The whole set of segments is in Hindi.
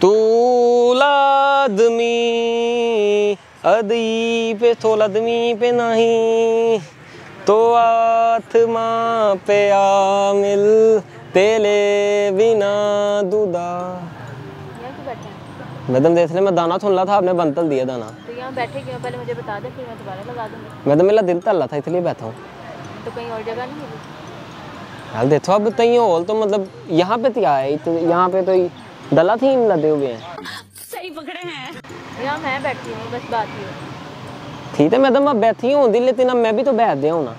तू लादमी अदी पे तो लादमी पे नहीं तो आत्मा पे आमिल तेले बिना दूधा। मैडम देख ले मैं दाना सुन रहा था, आपने बंतल दिया दाना। तो यहाँ बैठे क्यों, पहले मुझे बता दे फिर मैं दोबारा लगा दूंगी। मैडम मेरा दिल तल रहा था इसलिए बैठा हूँ। तो कहीं और जगह नहीं मिली? यार देखो अब तई होल तो मतलब यहाँ पे क्या है, तो यहाँ पे तो डला थी लदे हुए हैं। सही पकड़े हैं। यहाँ मैं बैठी हूँ बस बात ही। ठीक है मैडम अब बैठी हूँ दिल, लेकिन अब मैं भी तो बैठ दिया हूँ ना।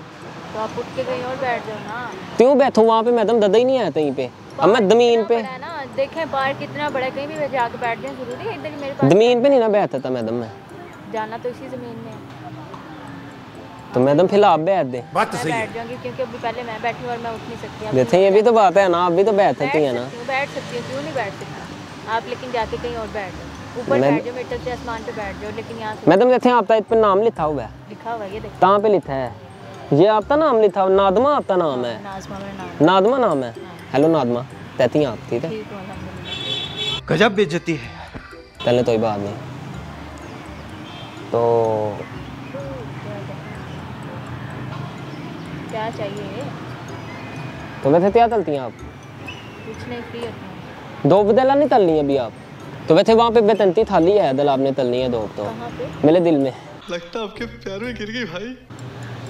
तो आप उठ के कहीं और बैठ जाओ ना। क्यों बैठूँ वहाँ पे मैडम, ददा ही नहीं आया कहीं पे। अब मैं जमीन पे ना देखें, पार्क कितना बड़ा, कहीं भी जाके बैठ जाए, जरूरी है इधर मेरे पास। जमीन पे नहीं ना बैठता था मैडम मैं। जाना तो इसी जमीन में है। तो मैडम फिर आप बैठ दे। बात तो सही है। बैठ जाऊंगी क्योंकि अभी पहले मैं बैठी और मैं उठ नहीं सकती। देखें ये भी तो बात है ना, आप भी तो बैठ सकती है ना। बैठ सकती हूँ, क्यों नहीं बैठ सकती आप, लेकिन जाके कहीं और बैठ जाओ, ऊपर बैठ जाओ, मीटर से आसमान पे बैठ जाओ, लेकिन यहाँ से। मैडम देखें आपका इस पे नाम लिखा हुआ है। लिखा हुआ है ये देखो। कहाँ पे लिखा है? ये आपका नाम लिखा हुआ, नादमा आपका नाम है। नाज़मा मेरा नाम। नादमा नाम है। हेलो नादमा, कहती हैं आप? ठीक है, गजब बेइज्जती है। चले कोई बात नहीं। तो क्या चाहिए? तो वैसे क्या तलती हैं आप? कुछ नहीं, फ्री होती हूँ। दो बदला नहीं तलनी अभी आप? तो वैसे वहाँ पे बेतनती थाली है, दल आपने तलनी है दो तो। कहाँ पे? मेरे दिल में। लगता है आपके प्यार में गिर गई भाई।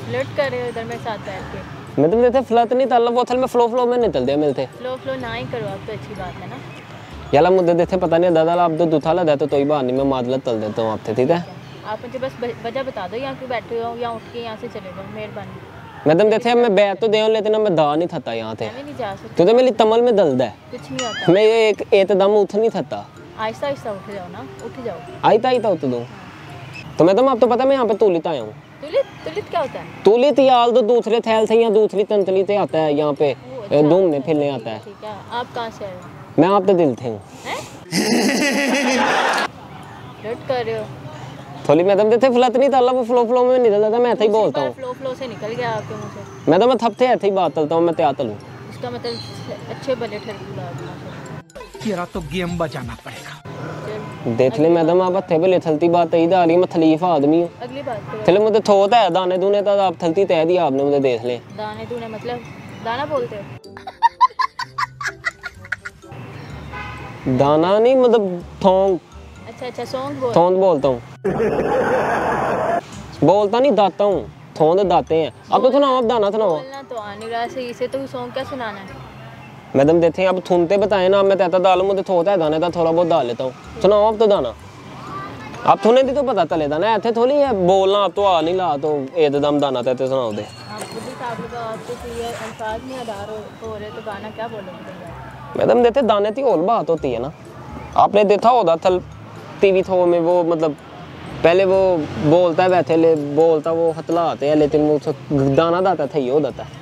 फ्लर्ट कर रहे हो इधर मेरे साथ बैठ के? मैं तुम देते फ्लर्ट नहीं तल, वो असल में फ्लो में निकल दिया मिलते। फ्लो ना ही करो आप तो, अच्छी बात है ना। याला मुद्दे देते पता नहीं दादा आप तो दूथा ला देते, तो ही बात नहीं मैं मादलत तल देता हूँ आपसे। ठीक है आप मुझे बस वजह बता दो, यहाँ क्यों बैठे हो, यहाँ उठ के यहाँ से चले जाओ, मेहरबानी। मैडम देखे मैं बैठ तो दे लेकिन मैं दा नहीं थता यहाँ थे, नहीं जा सकती तो मेरी तमल में दर्द है। कुछ नहीं आता, मैं एक एकदम उठ नहीं थता। आहिस्ता आहिस्ता उठ जाओ ना, उठ जाओ। आहिस्ता उठ दूँ तो मैडम आप तो पता मैं यहाँ पे तूलित आया हूँ। तुलित क्या होता है? तूलित याल तो दूसरे थैल से या दूसरी तंतली से आता है, यहाँ पे घूमने फिरने आता है। ठीक है, आप कहाँ से आए हो? मैं आप तो दिल थे हूँ। कर रहे हो थोड़ी मैडम देते फ्लत नहीं तला, वो फ्लो में निकल जाता, मैं ऐसे ही बोलता हूँ। फ्लो से निकल गया आपके मुंह से। मैडम मैं थपते ऐसे ही बात चलता हूँ, मैं क्या तलूँ? इसका मतलब अच्छे भले ठहर। तेरा तो गेम बजाना पड़ेगा। देख ले मैडम आप हथे भले थलती बात यही आ रही, मैं थलीफ आदमी हूँ। अगली बात करो। चले मुझे थोता है दाने दूने तो आप थलती तय दी आपने, मुझे देख ले। दाने दूने मतलब दाना बोलते हो? दाना नहीं मतलब थोंग। अच्छा सॉन्ग बोल। थोंद बोलता हूँ। बोलता नहीं दाता हूँ, थोंद दाते हैं। अब तो सुनाओ, आप दाना सुनाओ। बोलना तो आने रहा से, इसे तो सॉन्ग क्या सुनाना है? मैडम देते हैं अब थुनते बताए ना, मैं कहता दाल मुझे थोता है दाने का थोड़ा बहुत डाल लेता हूँ। सुनाओ अब तो दाना, आप थोने दी तो पता चले दाना ऐसे थोड़ी है बोलना, आप तो आ नहीं ला तो एकदम दाना तहते सुनाओ दे। मैडम देते दाने की और बात होती है ना, आपने देखा होगा थल टीवी थो में वो मतलब पहले वो बोलता है वैसे ले बोलता वो हतलाते हैं, लेकिन वो दाना दाता था हो दाता है।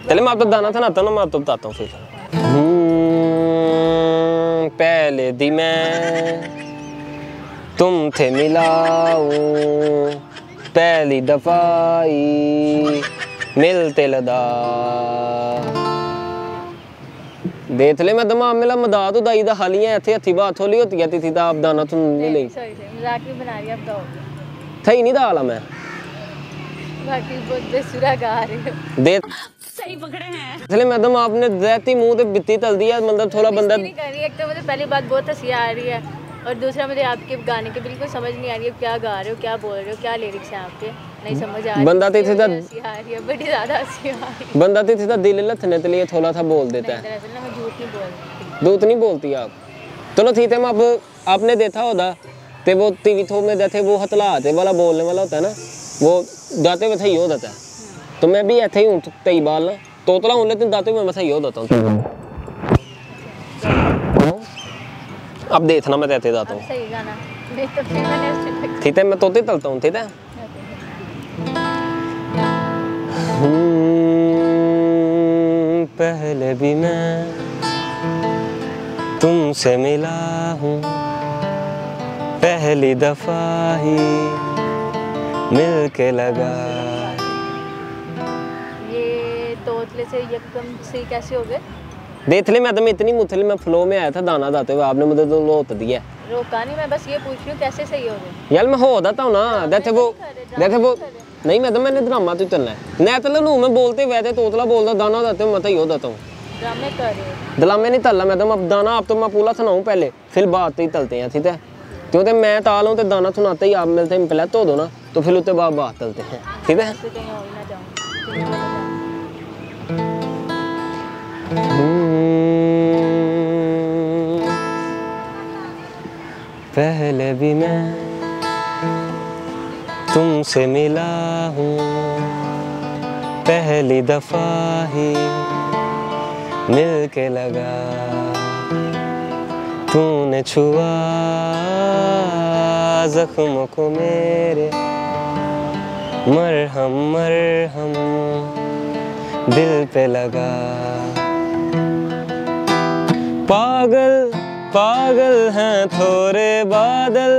चले मैं आप तो दाना था ना, तो मैं आपको बताता हूँ फिर। पहले दी मैं तुमसे मिला हूँ, पहली दफाई मिलते लदा। देख ले मैं दिमाग मेरा मदा तो दाई दा हालियां इथे हथी बात होली होती है थी ता आप दाना सुन नहीं ले मजाक भी बना रही है, अब तो थई नहीं दाला मैं बाकी बहुत बेसुरा गा रही है। देख सही पकड़े हैं। इसलिए मैडम आपने रहती मुंह पे बित्ती तल दी है, मतलब थोड़ा बंदा नहीं कर रही है। एक तो मुझे पहली बात बहुत हंसी आ रही है, और दूसरा मुझे आपके गाने के बिल्कुल समझ नहीं आ रही है, क्या गा रहे हो, क्या बोल रहे हो, क्या लिरिक्स हैं आपके, नहीं समझ आ रही। बंदा तो इसे हंसी आ रही है, बड़ी ज्यादा हंसी आ रही है। बंदा तो इसे दिल लथने के लिए थोड़ा सा बोल देता है। दरअसल ना मैं झूठ नहीं बोलती। झूठ नहीं बोलती आप। चलो ठीक है, मैं अब आपने देखा होगा ते वो टीवी थो में जैसे वो हतलाते वाला बोलने वाला होता है ना, वो दाते में सही हो जाता है। तो मैं भी ऐसे ही हूँ कई बार ना, तोतला हूँ लेकिन दाते में मैं सही हो जाता हूँ। अब देखना मैं कहते जाता हूँ। सही गाना नहीं तो फिर मैंने ठीक है, मैं तोते तलता हूँ। ठीक है, पहले भी मैं तुमसे मिला हूँ, पहली दफा ही मिल के लगा। ये तोतले से यकदम से कैसे हो गए? देख ले मैडम इतनी मुथली में फ्लो में आया था दाना दाते हुए, आपने मुझे तो लोट दिया। रोका नहीं, मैं बस ये पूछ रही हूँ कैसे सही हो गए। यार मैं हो जाता हूँ ना, देखो वो नहीं मैडम मैंने ड्रामा तो चलना है मैं तला नू मैं बोलते वैसे तोतला बोलता दाना दाते हुए मत ही हो जाता हूँ। ड्रामे कर रहे हो। दलामे नहीं तलना मैडम, अब दाना आप तो मैं पूरा सुनाऊँ पहले फिर बात ही तलते हैं, ठीक है? क्योंकि मैं ताल हूँ तो दाना सुनाते ही आप मिलते हैं पहले तो दो ना, तो फिर उसके बाद बात तलते हैं, ठीक है? ऐसे कहीं और ना जाऊँ। पहले भी मैं तुमसे मिला हूँ, पहली दफा ही मिल के लगा, तूने छुआ जख्मों को मेरे, मरहम मरहम दिल पे लगा। पागल पागल हैं थोड़े बादल,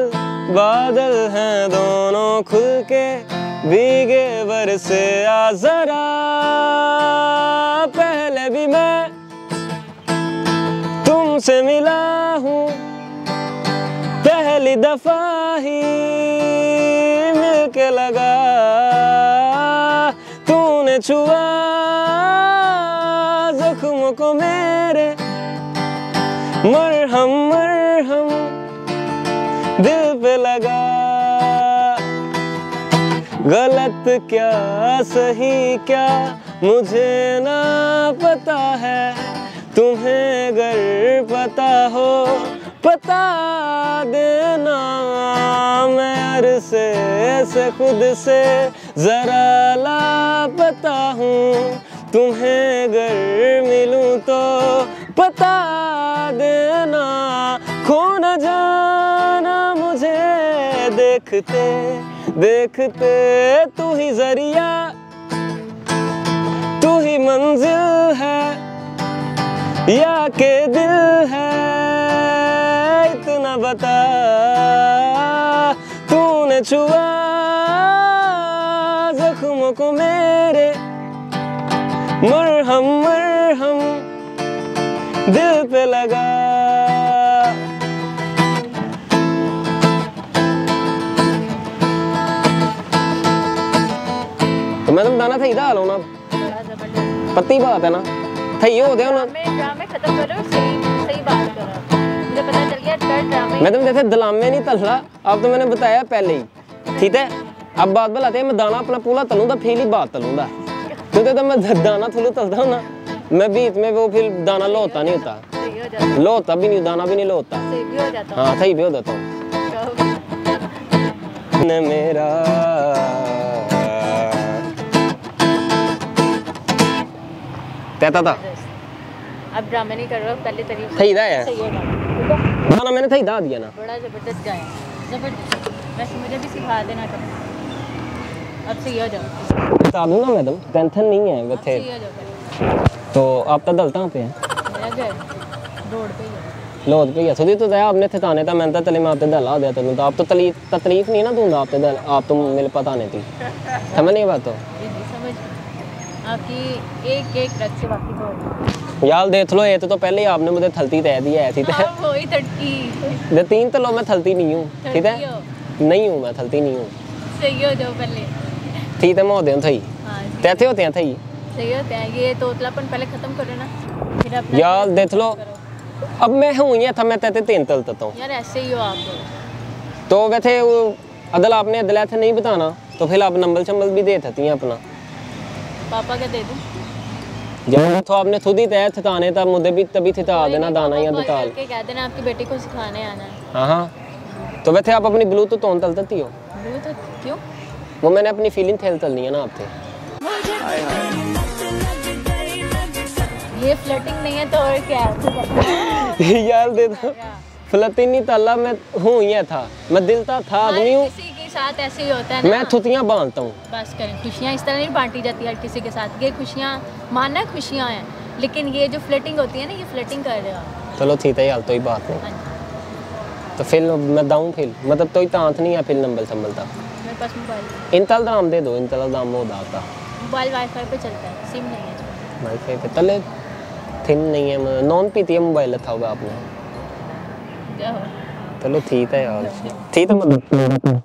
बादल हैं दोनों खुल के भीगे बरसे आ जरा, पहले भी मैं तुमसे मिला हूँ, पहली दफा ही मिल के लगा, तूने छुआ जख्मों को मेरे, मरहम मरहम दिल पे लगा। गलत क्या सही क्या मुझे ना पता है, तुम्हें अगर पता हो पता देना, मैं अरसे से खुद से जरा लापता हूँ, तुम्हें अगर मिलूं तो पता देना, खो न जाना मुझे देखते देखते, तू ही जरिया तू ही मंजिल है या के दिल है, इतना बता तूने छुआ जख्मों को मेरे, मरहम मरहम दिल पे लगा। तो मैडम दाना थी था लो ना, पत्ती बात है ना थी हो दे ना, ड्रामे खत्म करो, सही सही बात करो, मुझे पता चल गया कर ड्रामे। मैडम जैसे दलामे नहीं तल रहा, अब तो मैंने बताया पहले ही, ठीक है? अब बात बताते हैं, मैं दाना अपना पूरा तलूंगा फिर ही बात तलूंगा, क्योंकि तो मैं दाना थोड़ा तलता हूँ ना, मैं बीच में वो फिर दाना लोता नहीं होता, लोता भी नहीं, दाना भी नहीं लोता, हाँ सही भी हो जाता हूँ। मेरा कहता था अब ड्रामे नहीं कर रहे हो, पहले तारीफ सही था यार, सही है गाना मैंने सही दा दिया ना, बड़ा जबरदस्त गाया, जबरदस्त। वैसे मुझे भी सिखा देना था, अब सही हो जाओ। बता दूँ ना मैडम, टेंशन नहीं है वैसे। सही हो जाओ। तो आप तो दलता पे हैं, मेरा घर रोड पे ही है। लोध पे सुधी तो दया आपने ठिकाने था, मैंने तो तले में आपने दला दिया तलूँ, तो आप तो तकलीफ नहीं ना दूंगा, आप तो मेरे पता नहीं थी, समझ नहीं बात तो समझ आपकी एक एक रख से बाकी तो यार देख लो, ये तो पहले ही आपने मुझे थलती तय दी है, ठीक है? वही तड़की जो 3 तलो मैं थलती नहीं हूँ, ठीक है? नहीं हूँ मैं, थलती नहीं हूँ, सही हो जाओ पहले, ठीक है? मैं होते हूँ थी हाँ तैथे होते हैं थी, सही होते हैं, ये तोतलापन पहले खत्म करो ना, फिर अपना यार देख लो, अब मैं हूँ ये था, मैं तैथे 3 तलता हूँ यार, ऐसे ही हो आप तो वैसे अदल आपने अदला थे नहीं बताना, तो फिर आप नंबल शंबल भी दे देती हैं अपना, पापा का दे दूं? जब तो आपने खुद ही तय ठिकाने था, मुझे भी तभी ठिका देना दाना या दताल, के कह देना आपकी बेटी को सिखाने आना है। हाँ हाँ, तो वैसे आप अपनी ब्लूटूथ ऑन तलती हो, तो क्यों? वो मैंने अपनी फीलिंग थेल तलनी है ना आपसे। ये फ्लर्टिंग नहीं है तो और क्या है? यार दे दो, फ्लर्टिंग नहीं तल्ला, मैं हूँ ये था, मैं दिल था आदमी हूँ, किसी के साथ ऐसे ही होता है ना, मैं थुतियाँ बांधता हूँ। बस करें, खुशियाँ इस तरह नहीं बांटी जाती हर किसी के साथ, ये खुशियाँ मानना खुशियाँ हैं, लेकिन ये जो फ्लर्टिंग होती है ना, ये फ्लर्टिंग कर रहे हो आप। चलो ठीक है यार, तो ही बात नहीं, हाँ जी। तो फिर मैं दाऊँ फिर मतलब तो ही तांत नहीं है फिर नंबल संबल तक, मेरे पास मोबाइल इंतल दाम दे दो, इंतल दाम हो दाता मोबाइल वाईफाई पे चलता है, सिम नहीं है इसमें। वाईफाई पे तले थिन नहीं है मतलब नॉन पीती है मोबाइल था होगा आपने क्या हो चलो ठीक है यार ठीक है मतलब